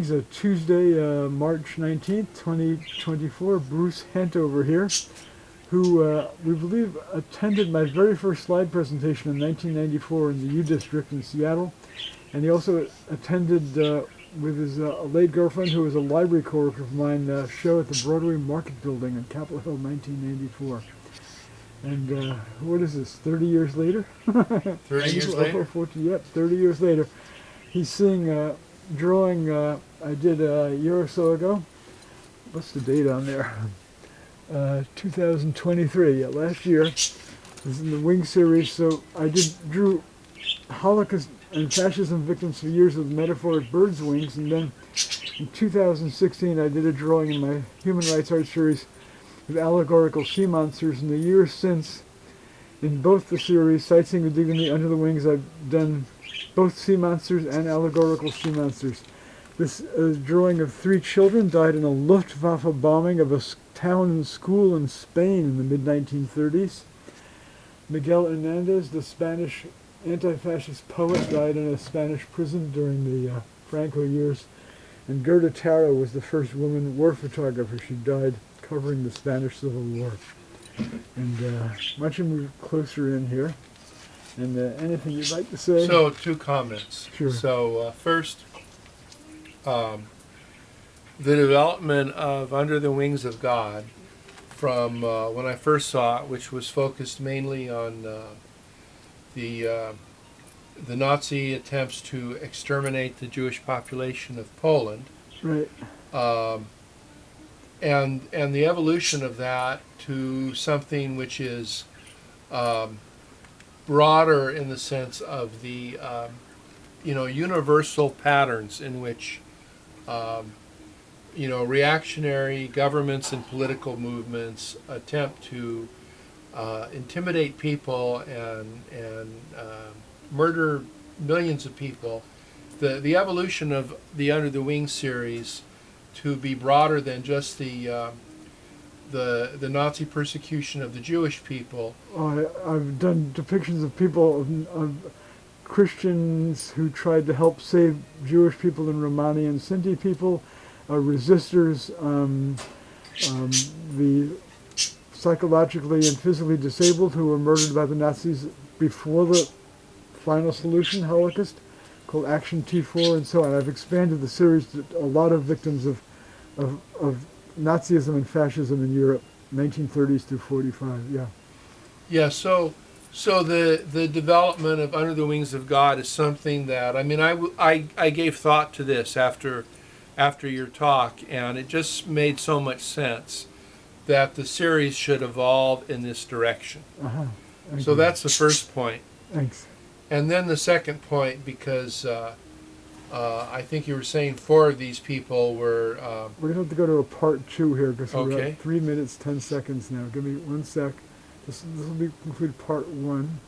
It's a Tuesday, March 19th, 2024. Bruce Hantover here, who we believe attended my very first slide presentation in 1994 in the U District in Seattle. And he also attended with his late girlfriend, who was a library coworker of mine, show at the Broadway Market Building in Capitol Hill, 1994. And what is this, 30 years later? 30 years later? 40, yep, 30 years later. He's seeing drawing I did a year or so ago. What's the date on there? 2023, yeah, last year. This is in the Wing series, so I drew Holocaust and fascism victims for years with metaphoric birds' wings, and then in 2016 I did a drawing in my Human Rights Art series with allegorical sea monsters. In the years since, in both the series, Sightseeing with Dignity, Under the Wings, I've done both sea monsters and allegorical sea monsters. This drawing of 3 children died in a Luftwaffe bombing of a town and school in Spain in the mid-1930s. Miguel Hernandez, the Spanish anti-Fascist poet, died in a Spanish prison during the Franco years. And Gerda Taro was the first woman war photographer. She died covering the Spanish Civil War. And why don't you move closer in here? And anything you'd like to say? So, 2 comments. Sure. So, first, the development of Under the Wings of God from when I first saw it, which was focused mainly on the Nazi attempts to exterminate the Jewish population of Poland. Right. And the evolution of that to something which is broader in the sense of the universal patterns in which reactionary governments and political movements attempt to intimidate people and murder millions of people. The evolution of the Under the Wings series to be broader than just the Nazi persecution of the Jewish people. I've done depictions of people, of Christians who tried to help save Jewish people in Romani and Sinti people, resistors, the psychologically and physically disabled who were murdered by the Nazis before the final solution, Holocaust, called Action T4, and so on. I've expanded the series to a lot of victims of Nazism and fascism in Europe, 1930s through 45, yeah. Yeah, so the development of Under the Wings of God is something that, I gave thought to this after your talk, and it just made so much sense that the series should evolve in this direction. So that's the first point. Thanks. And then the second point, because I think you were saying 4 of these people were... We're going to have to go to a part 2 here, because we're Okay. at 3 minutes, 10 seconds now. Give me 1 sec. This will conclude part 1.